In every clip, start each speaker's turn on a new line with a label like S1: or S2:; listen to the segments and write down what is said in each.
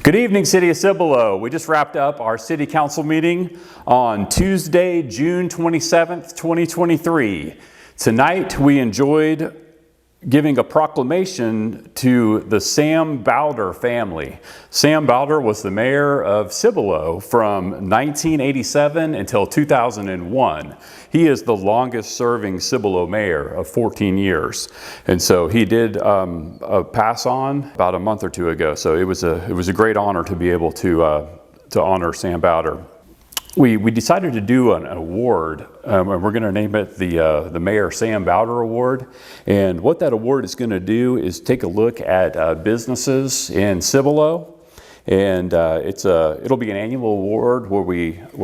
S1: Good evening, City of Cibolo. We just wrapped up our City Council meeting on Tuesday, June 27th, 2023. Tonight, we enjoyed giving a proclamation to the Sam Bauder family. Sam Bauder was the mayor of Cibolo from 1987 until 2001. He is the longest serving Cibolo mayor of 14 years. And so he did pass on about a month or two ago. So it was a great honor to be able to honor Sam Bauder. We decided to do an award, and we're going to name it the Mayor Sam Bauder Award. And what that award is going to do is take a look at businesses in Cibolo, and it'll be an annual award where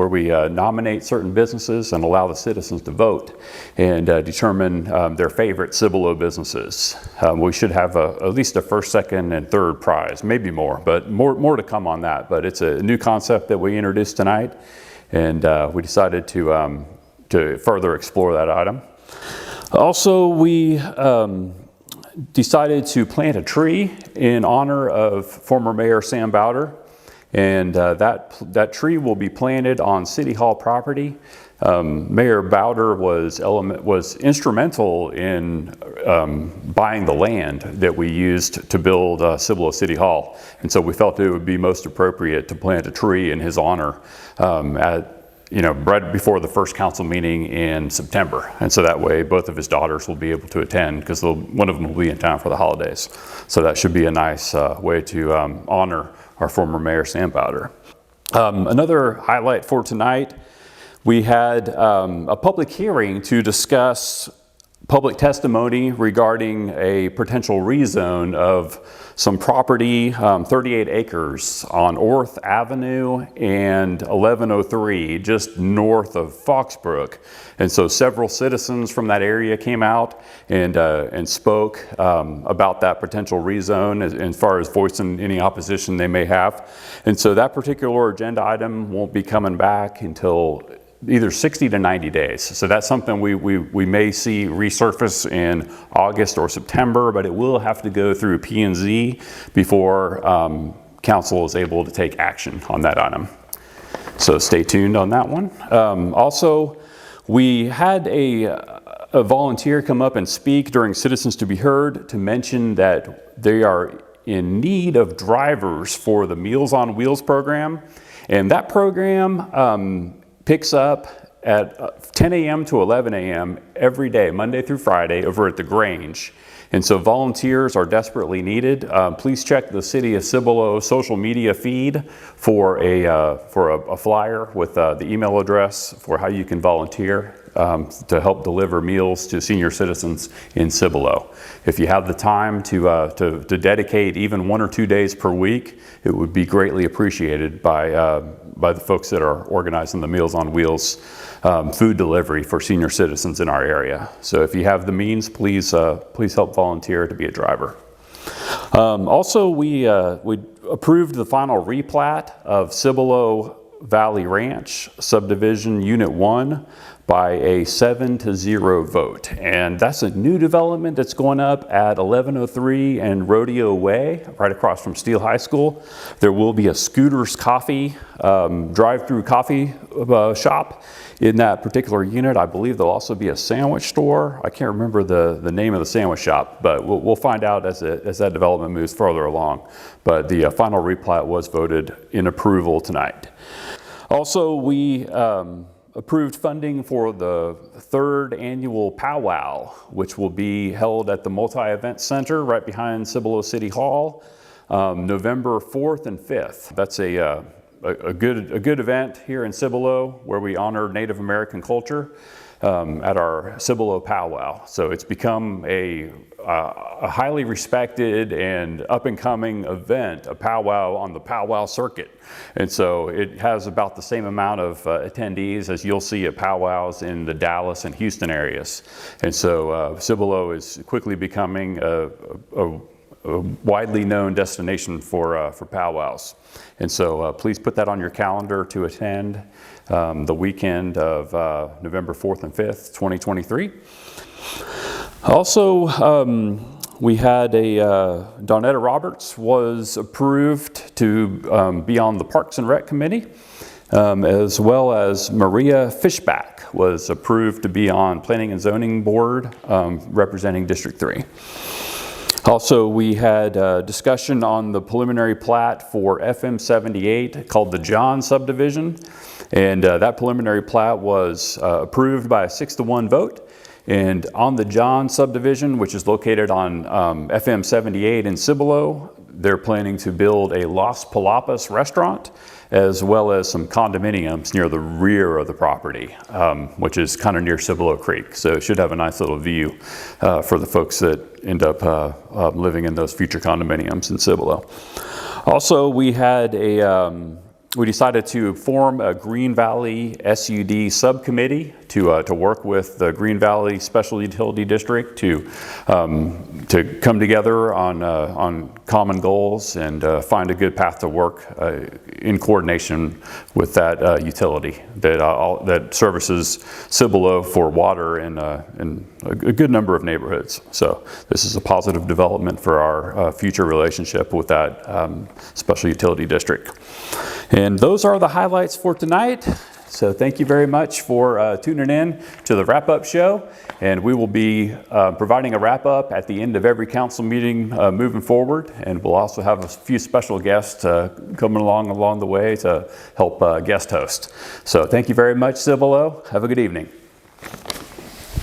S1: we nominate certain businesses and allow the citizens to vote and determine their favorite Cibolo businesses. We should have at least a first, second, and third prize, maybe more, but more to come on that. But it's a new concept that we introduced tonight. And we decided to further explore that item. Also, we decided to plant a tree in honor of former Mayor Sam Bauder. And that tree will be planted on City Hall property. Mayor Bauder was instrumental in buying the land that we used to build Cibolo City Hall. And so we felt it would be most appropriate to plant a tree in his honor right before the first council meeting in September. And so that way both of his daughters will be able to attend because one of them will be in town for the holidays. So that should be a nice way to honor our former Mayor Sam Bauder. Another highlight for tonight, we had a public hearing to discuss public testimony regarding a potential rezone of some property, 38 acres on Orth Avenue and 1103, just north of Foxbrook. And so several citizens from that area came out and spoke about that potential rezone as far as voicing any opposition they may have. And so that particular agenda item won't be coming back until either 60 to 90 days. So that's something we may see resurface in August or September, but it will have to go through P&Z before council is able to take action on that item. So stay tuned on that one. Also, we had a volunteer come up and speak during Citizens to be Heard to mention that they are in need of drivers for the Meals on Wheels program. And that program picks up at 10 a.m. to 11 a.m. every day, Monday through Friday, over at the Grange. And so volunteers are desperately needed. Please check the City of Cibolo social media feed for a flyer with the email address for how you can volunteer to help deliver meals to senior citizens in Cibolo. If you have the time to dedicate even 1 or 2 days per week, it would be greatly appreciated by the folks that are organizing the Meals on Wheels food delivery for senior citizens in our area. So if you have the means, please help volunteer to be a driver. Also, we approved the final replat of Cibolo Valley Ranch Subdivision Unit 1 by a 7-0 vote. And that's a new development that's going up at 1103 and Rodeo Way, right across from Steele High School. There will be a Scooter's Coffee, drive-through coffee shop in that particular unit. I believe there'll also be a sandwich store. I can't remember the name of the sandwich shop, but we'll find out as that development moves further along. But the final replat was voted in approval tonight. Also, we approved funding for the 3rd annual Pow Wow, which will be held at the Multi-Event Center right behind Cibolo City Hall, November 4th and 5th. That's a good event here in Cibolo where we honor Native American culture at our Cibolo Pow Wow. So it's become a highly respected and up-and-coming event, a powwow on the Pow Wow circuit. And so it has about the same amount of attendees as you'll see at powwows in the Dallas and Houston areas. And so Cibolo is quickly becoming a widely known destination for powwows. And so please put that on your calendar to attend the weekend of November 4th and 5th, 2023. Also, We had Donetta Roberts was approved to be on the Parks and Rec Committee, as well as Maria Fishback was approved to be on Planning and Zoning Board representing District 3. Also, we had discussion on the preliminary plat for FM 78 called the John Subdivision, and that preliminary plat was approved by a 6-to-1 vote. And on the John Subdivision, which is located on FM 78 in Cibolo, they're planning to build a Los Palapas restaurant, as well as some condominiums near the rear of the property, which is kind of near Cibolo Creek. So it should have a nice little view for the folks that end up living in those future condominiums in Cibolo. Also, we decided to form a Green Valley SUD subcommittee to work with the Green Valley Special Utility District to come together on common goals and find a good path to work in coordination with that utility that services Cibolo for water in a good number of neighborhoods. So this is a positive development for our future relationship with that special utility district. And those are the highlights for tonight. So thank you very much for tuning in to the wrap-up show. And we will be providing a wrap-up at the end of every council meeting moving forward. And we'll also have a few special guests coming along the way to help guest host. So thank you very much, Cibolo. Have a good evening.